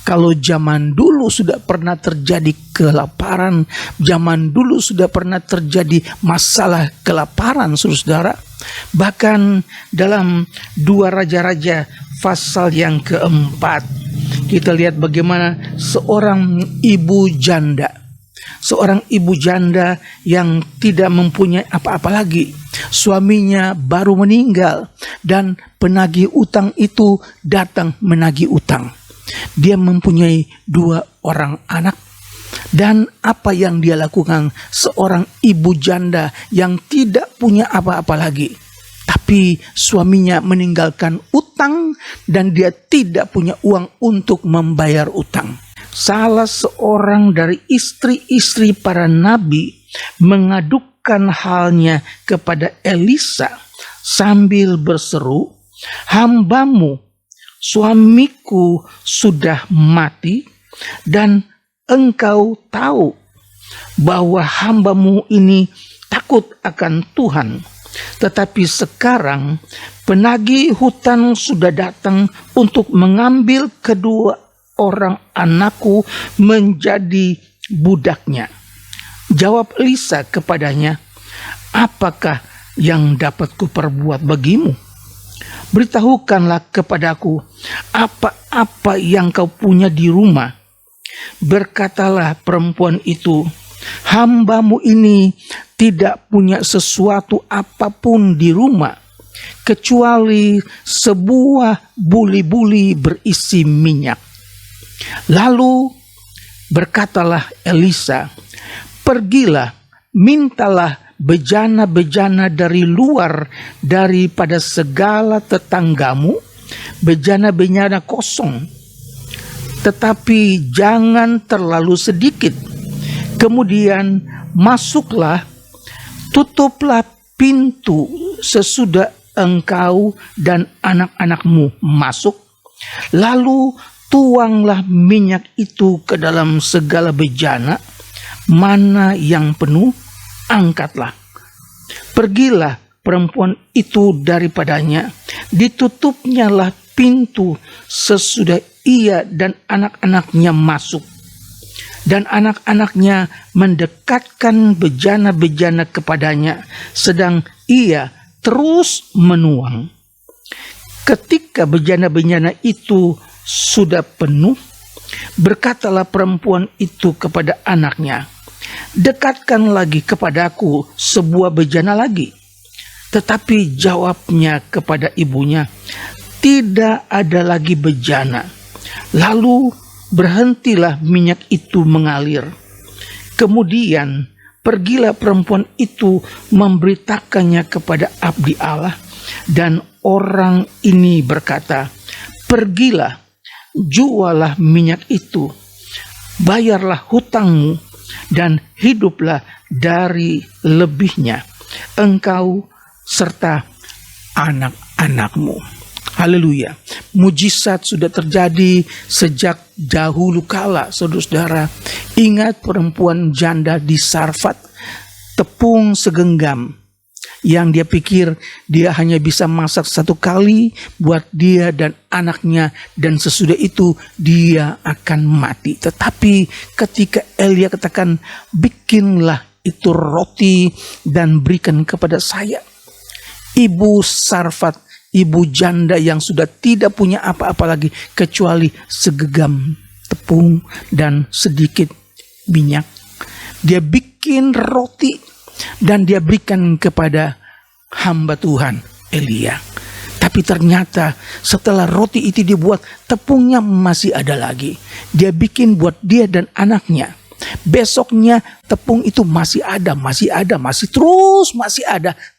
Kalau zaman dulu sudah pernah terjadi kelaparan, zaman dulu sudah pernah terjadi masalah kelaparan, saudara. Bahkan dalam 2 Raja-Raja pasal yang keempat, kita lihat bagaimana seorang ibu janda yang tidak mempunyai apa-apa lagi. Suaminya baru meninggal, dan penagih utang itu datang menagih utang. Dia mempunyai 2 orang anak, dan apa yang dia lakukan, seorang ibu janda yang tidak punya apa-apa lagi, tapi suaminya meninggalkan utang dan dia tidak punya uang untuk membayar utang. Salah seorang dari istri-istri para nabi mengadukan halnya kepada Elisa sambil berseru, "Hambamu, suamiku sudah mati, dan engkau tahu bahwa hambamu ini takut akan Tuhan. Tetapi sekarang penagih hutang sudah datang untuk mengambil kedua seorang anakku menjadi budaknya. Jawab Elisa kepadanya, apakah yang dapat kuperbuat bagimu? Beritahukanlah kepadaku apa-apa yang kau punya di rumah. Berkatalah perempuan itu, hambamu ini tidak punya sesuatu apapun di rumah, kecuali sebuah buli-buli berisi minyak. Lalu berkatalah Elisa, pergilah, mintalah bejana-bejana dari luar daripada segala tetanggamu, bejana-bejana kosong, tetapi jangan terlalu sedikit. Kemudian masuklah, tutuplah pintu sesudah engkau dan anak-anakmu masuk, lalu tuanglah minyak itu ke dalam segala bejana, mana yang penuh, angkatlah. Pergilah perempuan itu daripadanya, ditutupnyalah pintu sesudah ia dan anak-anaknya masuk. Dan anak-anaknya mendekatkan bejana-bejana kepadanya, sedang ia terus menuang. Ketika bejana-bejana itu sudah penuh, berkatalah perempuan itu kepada anaknya, dekatkan lagi kepadaku sebuah bejana lagi. Tetapi jawabnya kepada ibunya, tidak ada lagi bejana. Lalu berhentilah minyak itu mengalir. Kemudian pergilah perempuan itu memberitakannya kepada abdi Allah, dan orang ini berkata, pergilah, jualah minyak itu, bayarlah hutangmu, dan hiduplah dari lebihnya, engkau serta anak-anakmu. Haleluya. Mujizat sudah terjadi sejak dahulu kala, saudara-saudara. Ingat perempuan janda di Sarfat, tepung segenggam yang dia pikir dia hanya bisa masak satu kali buat dia dan anaknya, dan sesudah itu dia akan mati. Tetapi ketika Elia katakan, bikinlah itu roti dan berikan kepada saya, ibu Sarfat, ibu janda yang sudah tidak punya apa-apa lagi kecuali segenggam tepung dan sedikit minyak, dia bikin roti dan dia berikan kepada hamba Tuhan Elia. Tapi ternyata setelah roti itu dibuat, tepungnya masih ada lagi. Dia bikin buat dia dan anaknya. Besoknya tepung itu masih ada, masih ada.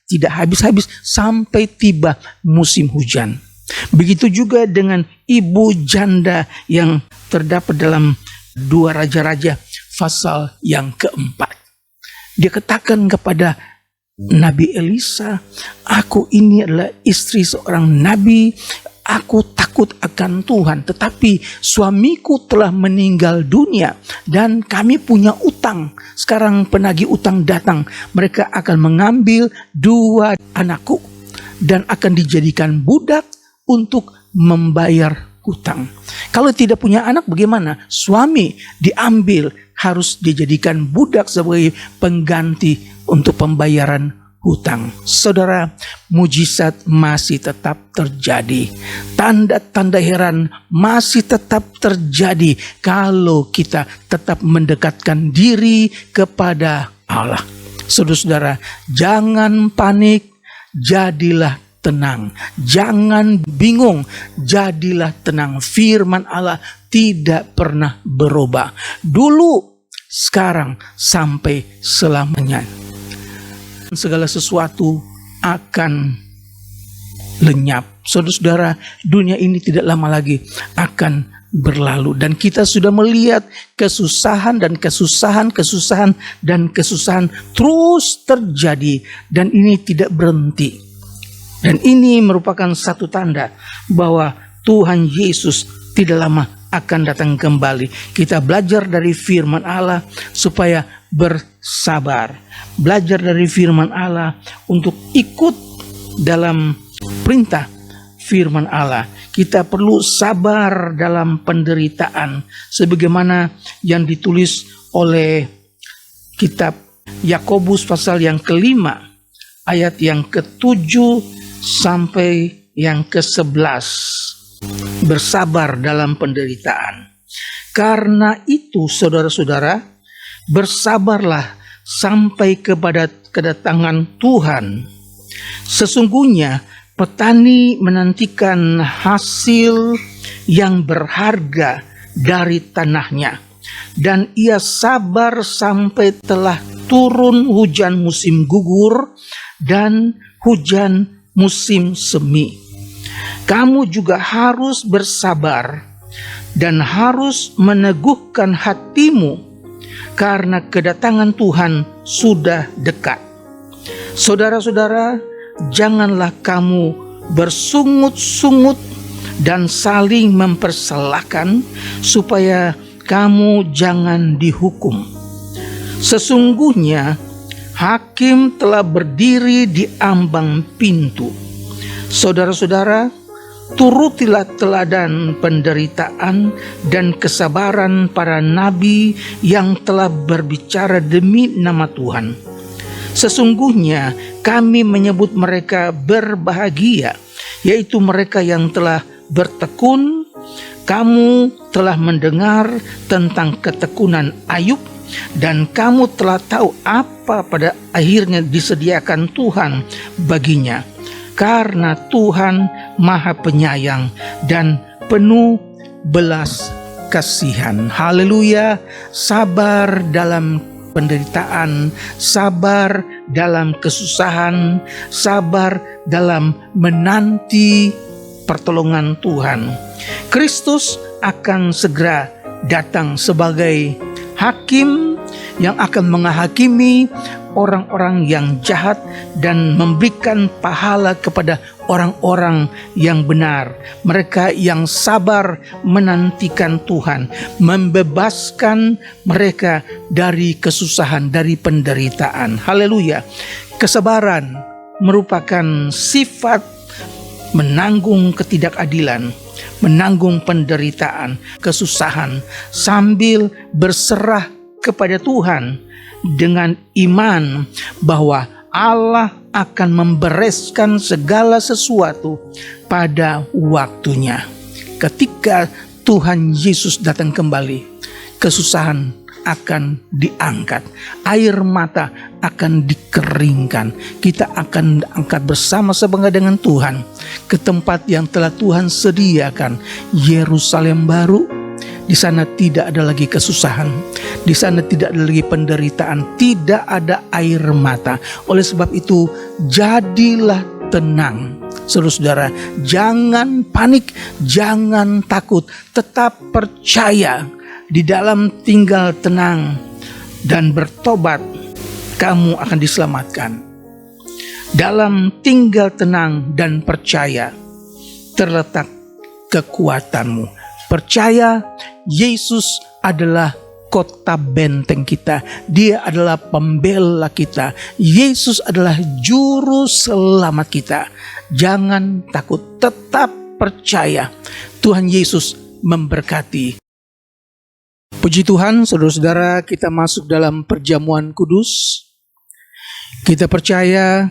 Tidak habis-habis sampai tiba musim hujan. Begitu juga dengan ibu janda yang terdapat dalam 2 Raja-Raja pasal yang keempat. Dia katakan kepada Nabi Elisa, aku ini adalah istri seorang nabi, aku takut akan Tuhan, tetapi suamiku telah meninggal dunia dan kami punya utang. Sekarang penagih utang datang, mereka akan mengambil 2 anakku dan akan dijadikan budak untuk membayar hutang. Kalau tidak punya anak bagaimana? Suami diambil, harus dijadikan budak sebagai pengganti untuk pembayaran hutang. Saudara, mujizat masih tetap terjadi. Tanda-tanda heran masih tetap terjadi kalau kita tetap mendekatkan diri kepada Allah. Saudara-saudara, jangan panik, jadilah tenang. Jangan bingung, jadilah tenang. Firman Allah tidak pernah berubah. Dulu, sekarang, sampai selamanya. Segala sesuatu akan lenyap. Saudara-saudara, dunia ini tidak lama lagi akan berlalu. Dan kita sudah melihat kesusahan terus terjadi. Dan ini tidak berhenti. Dan ini merupakan satu tanda bahwa Tuhan Yesus tidak lama akan datang kembali. Kita belajar dari firman Allah supaya bersabar. Belajar dari firman Allah untuk ikut dalam perintah firman Allah. kita perlu sabar dalam penderitaan, sebagaimana yang ditulis oleh kitab Yakobus pasal yang kelima, ayat yang ke-7 sampai yang ke-11. Bersabar dalam penderitaan. Karena itu, saudara-saudara, bersabarlah sampai kepada kedatangan Tuhan. Sesungguhnya petani menantikan hasil yang berharga dari tanahnya, dan ia sabar sampai telah turun hujan musim gugur dan hujan musim semi. Kamu juga harus bersabar dan harus meneguhkan hatimu, karena kedatangan Tuhan sudah dekat. Saudara-saudara, janganlah kamu bersungut-sungut dan saling mempersalahkan, supaya kamu jangan dihukum. Sesungguhnya hakim telah berdiri di ambang pintu. Saudara-saudara, turutilah teladan penderitaan dan kesabaran para nabi yang telah berbicara demi nama Tuhan. Sesungguhnya kami menyebut mereka berbahagia, yaitu mereka yang telah bertekun. Kamu telah mendengar tentang ketekunan Ayub, dan kamu telah tahu apa pada akhirnya disediakan Tuhan baginya. Karena Tuhan Maha Penyayang dan penuh belas kasihan. Haleluya. Sabar dalam penderitaan, sabar dalam kesusahan, sabar dalam menanti pertolongan Tuhan. Kristus akan segera datang sebagai hakim yang akan menghakimi orang-orang yang jahat dan memberikan pahala kepada orang-orang yang benar. Mereka yang sabar menantikan Tuhan, membebaskan mereka dari kesusahan, dari penderitaan. Haleluya. Kesabaran merupakan sifat menanggung ketidakadilan, menanggung penderitaan, kesusahan, sambil berserah kepada Tuhan dengan iman bahwa Allah akan membereskan segala sesuatu pada waktunya. Ketika Tuhan Yesus datang kembali, kesusahan akan diangkat, air mata akan dikeringkan. Kita akan angkat bersama-sama dengan Tuhan ke tempat yang telah Tuhan sediakan, Yerusalem baru. Di sana tidak ada lagi kesusahan, di sana tidak ada lagi penderitaan, tidak ada air mata. Oleh sebab itu, jadilah tenang. Saudara-saudara, jangan panik, jangan takut, tetap percaya. Di dalam tinggal tenang dan bertobat, kamu akan diselamatkan. Dalam tinggal tenang dan percaya terletak kekuatanmu. Percaya Yesus adalah kota benteng kita. Dia adalah pembela kita. Yesus adalah juru selamat kita. Jangan takut, tetap percaya. Tuhan Yesus memberkati. Puji Tuhan, saudara-saudara, kita masuk dalam perjamuan kudus. Kita percaya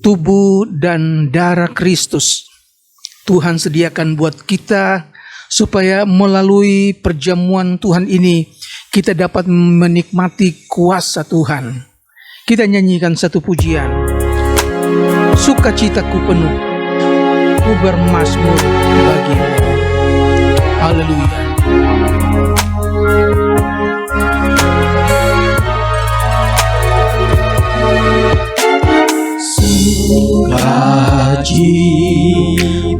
tubuh dan darah Kristus Tuhan sediakan buat kita, supaya melalui perjamuan Tuhan ini kita dapat menikmati kuasa Tuhan. Kita nyanyikan satu pujian. Sukacitaku penuh, ku bermazmur bagimu. Haleluya.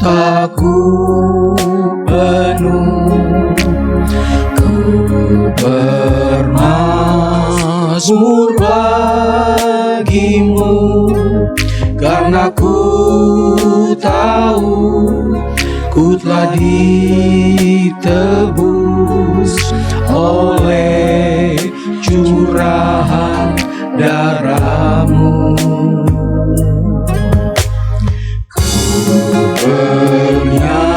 Sukacitaku penuh, ku bermazmur bagimu, karena ku tahu ku telah ditebus oleh curahan darahmu. Ku bernyanyi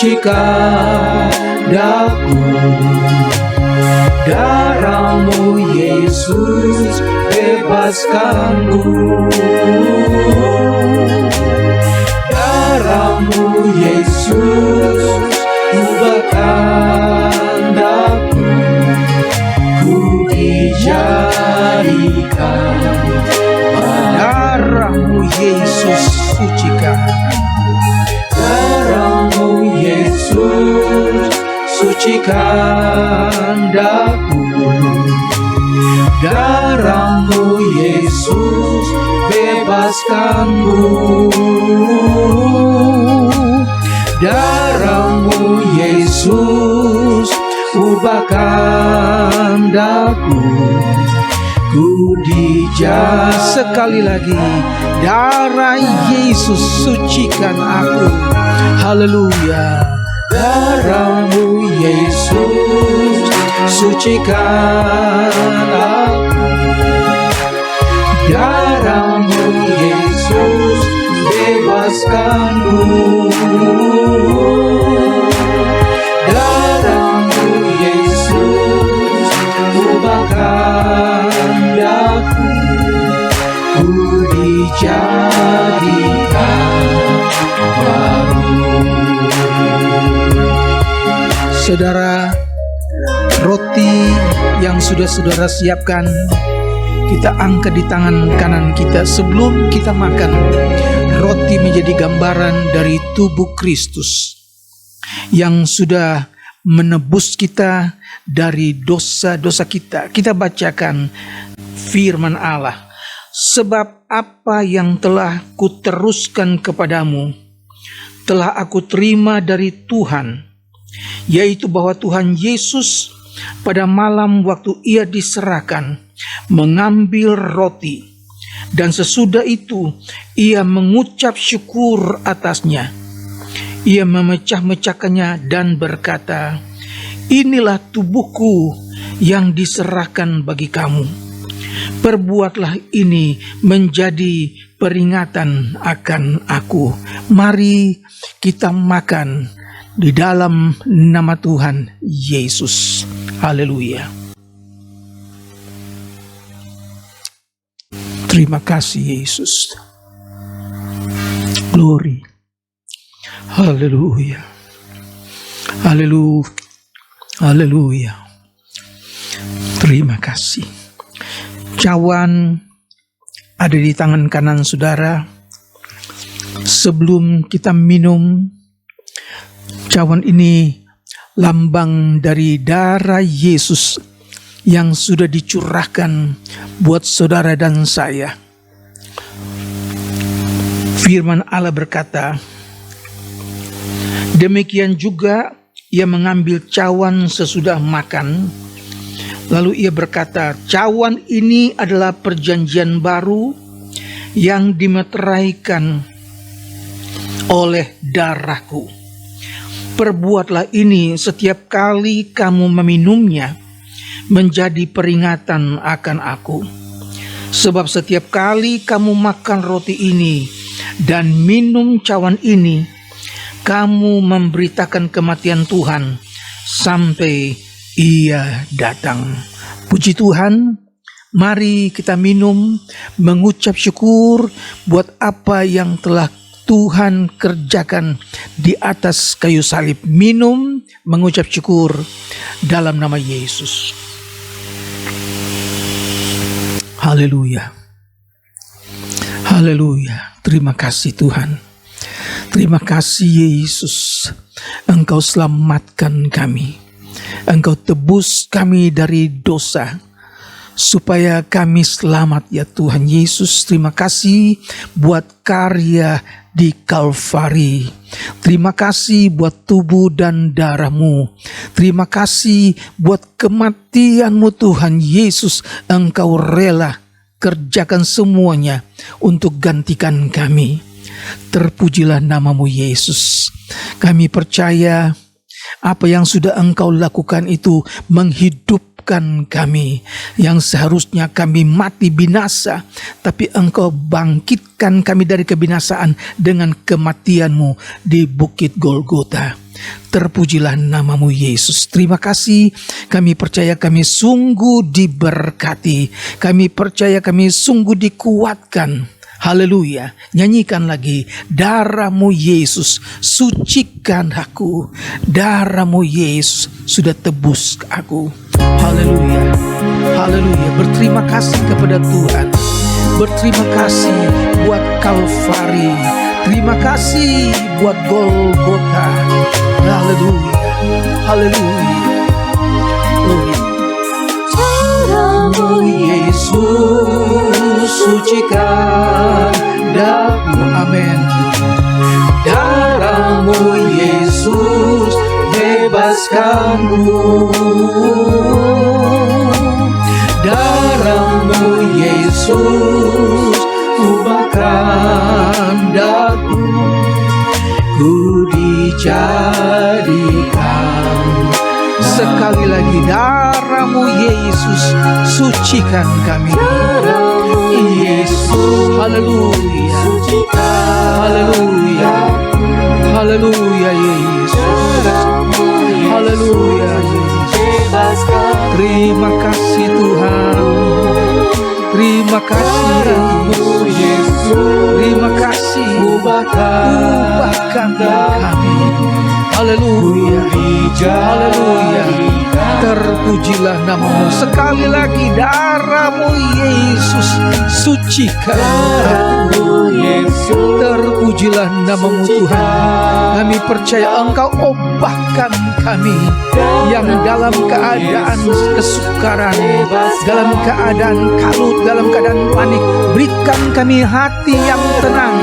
sucikan daku. Darahmu Yesus bebaskanku. Darahmu Yesus ubahkan daku. Ku dijadikan
Darahmu Yesus sucikan.
Darahmu Yesus sucikan daku. Darahmu Yesus bebaskanku. Darahmu Yesus ubahkan daku. Ku dijadikan.
Sekali lagi, darah Yesus sucikan aku. Haleluya.
Darahmu Yesus sucikan aku. Darahmu Yesus bebaskanku. Darahmu Yesus ubahkan daku. Ku dijadikan baru.
Saudara, roti yang sudah saudara siapkan, kita angkat di tangan kanan kita sebelum kita makan. Roti menjadi gambaran dari tubuh Kristus yang sudah menebus kita dari dosa-dosa kita. Kita bacakan firman Allah. Sebab apa yang telah kuteruskan kepadamu, telah aku terima dari Tuhan, yaitu bahwa Tuhan Yesus pada malam waktu ia diserahkan mengambil roti, dan sesudah itu ia mengucap syukur atasnya. Ia memecah-mecahkannya dan berkata, inilah tubuhku yang diserahkan bagi kamu. Perbuatlah ini menjadi peringatan akan aku. Mari kita makan di dalam nama Tuhan Yesus. Haleluya. Terima kasih Yesus. Glory. Haleluya. Haleluya. Haleluya. Terima kasih. Cawan ada di tangan kanan saudara. Sebelum kita minum, cawan ini lambang dari darah Yesus yang sudah dicurahkan buat saudara dan saya. Firman Allah berkata, demikian juga ia mengambil cawan sesudah makan. Lalu ia berkata, cawan ini adalah perjanjian baru yang dimeteraikan oleh darahku. Perbuatlah ini setiap kali kamu meminumnya menjadi peringatan akan aku. Sebab setiap kali kamu makan roti ini dan minum cawan ini, kamu memberitakan kematian Tuhan sampai ia datang. Puji Tuhan, mari kita minum, mengucap syukur buat apa yang telah Tuhan kerjakan di atas kayu salib. Minum, mengucap syukur dalam nama Yesus. Haleluya. Haleluya. Terima kasih Tuhan. Terima kasih Yesus. Engkau selamatkan kami. Engkau tebus kami dari dosa, supaya kami selamat ya Tuhan Yesus. Terima kasih buat karya di Kalvari. Terima kasih buat tubuh dan darah-Mu. Terima kasih buat kematian-Mu Tuhan Yesus. Engkau rela kerjakan semuanya untuk gantikan kami. Terpujilah nama-Mu Yesus. Kami percaya apa yang sudah Engkau lakukan itu menghidupkan menyembuhkan kami yang seharusnya kami mati binasa, tapi Engkau bangkitkan kami dari kebinasaan dengan kematian-Mu di Bukit Golgota. Terpujilah namamu Yesus. Terima kasih, kami percaya kami sungguh diberkati, kami percaya kami sungguh dikuatkan. Haleluya. Nyanyikan lagi. Darah-Mu Yesus sucikan aku. Darah-Mu Yesus sudah tebus aku. Haleluya. Haleluya. Berterima kasih kepada Tuhan. Berterima kasih buat Kalvari. Terima kasih buat Golgota. Haleluya. Haleluya.
Darah-Mu Yesus sucikan daku.
Amin.
Darah-Mu Yesus bebaskanku. Darah-Mu Yesus ubahkan daku. Ku dijadikan.
Sekali lagi, darah-Mu Yesus sucikan kami.
Yesus
Haleluya. Haleluya. Haleluya Yesus. Haleluya Yesus. Terima kasih Tuhan. Terima kasih Yesus. Terima kasih. Ubahkan kami. Haleluya. Haleluya. Terpujilah namamu. Sekali lagi, darah-Mu Yesus sucikan. Terpujilah namamu Tuhan. Kami percaya Engkau ubahkan kami yang dalam keadaan kesukaran, dalam keadaan kalut, dalam keadaan panik. Berikan kami hati yang tenang.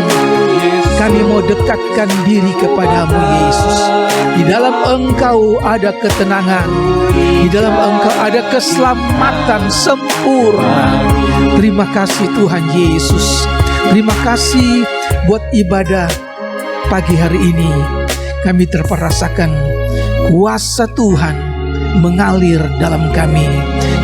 Kami mau dekatkan diri kepadamu Yesus. Di dalam Engkau ada ketenangan. Di dalam Engkau ada keselamatan sempurna. Terima kasih Tuhan Yesus. Terima kasih buat ibadah pagi hari ini. Kami terperasakan kuasa Tuhan mengalir dalam kami.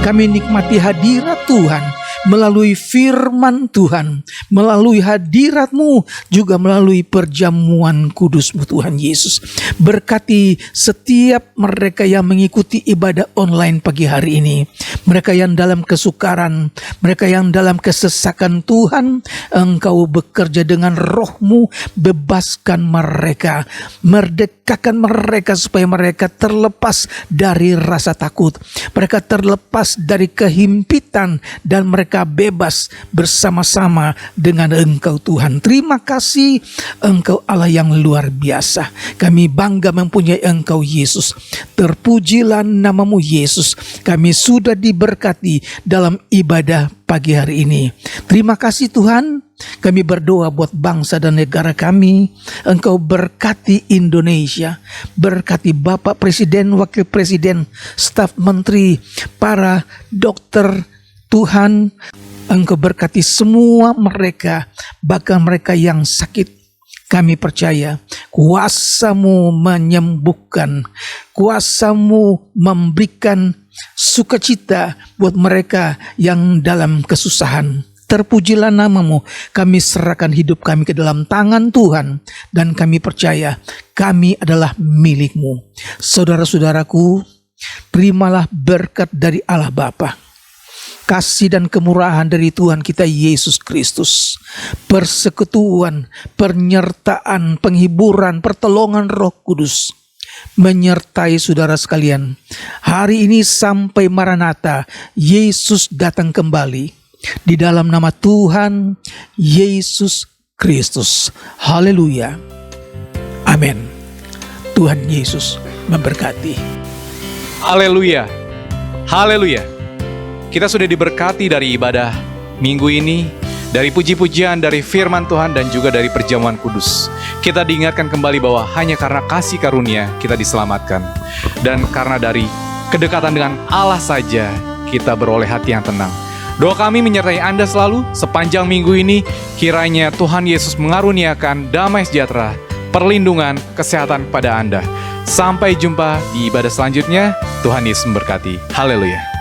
Kami nikmati hadirat Tuhan melalui firman Tuhan, melalui hadirat-Mu, juga melalui perjamuan kudus-Mu Tuhan Yesus. Berkati setiap mereka yang mengikuti ibadah online pagi hari ini. Mereka yang dalam kesukaran, mereka yang dalam kesesakan Tuhan, Engkau bekerja dengan Roh-Mu, bebaskan mereka, merdekakan mereka supaya mereka terlepas dari rasa takut. Mereka terlepas dari kehimpitan dan mereka bebas bersama-sama dengan Engkau Tuhan. Terima kasih, Engkau Allah yang luar biasa. Kami bangga mempunyai Engkau Yesus. Terpujilah namamu Yesus. Kami sudah diberkati dalam ibadah pagi hari ini. Terima kasih Tuhan. Kami berdoa buat bangsa dan negara kami. Engkau berkati Indonesia. Berkati Bapak Presiden, Wakil Presiden, staf menteri, para dokter. Tuhan, Engkau berkati semua mereka, bahkan mereka yang sakit. Kami percaya kuasa-Mu menyembuhkan, kuasa-Mu memberikan sukacita buat mereka yang dalam kesusahan. Terpujilah namamu. Kami serahkan hidup kami ke dalam tangan Tuhan. Dan kami percaya kami adalah milik-Mu. Saudara-saudaraku, terimalah berkat dari Allah Bapa, kasih dan kemurahan dari Tuhan kita Yesus Kristus, persekutuan, penyertaan, penghiburan, pertolongan Roh Kudus menyertai saudara sekalian hari ini sampai Maranatha, Yesus datang kembali, di dalam nama Tuhan Yesus Kristus. Haleluya. Amin. Tuhan Yesus memberkati.
Haleluya. Haleluya. Kita sudah diberkati dari ibadah minggu ini, dari puji-pujian, dari firman Tuhan, dan juga dari perjamuan kudus. Kita diingatkan kembali bahwa hanya karena kasih karunia kita diselamatkan. Dan karena dari kedekatan dengan Allah saja kita beroleh hati yang tenang. Doa kami menyertai Anda selalu sepanjang minggu ini. Kiranya Tuhan Yesus mengaruniakan damai sejahtera, perlindungan, kesehatan kepada Anda. Sampai jumpa di ibadah selanjutnya. Tuhan Yesus memberkati. Haleluya.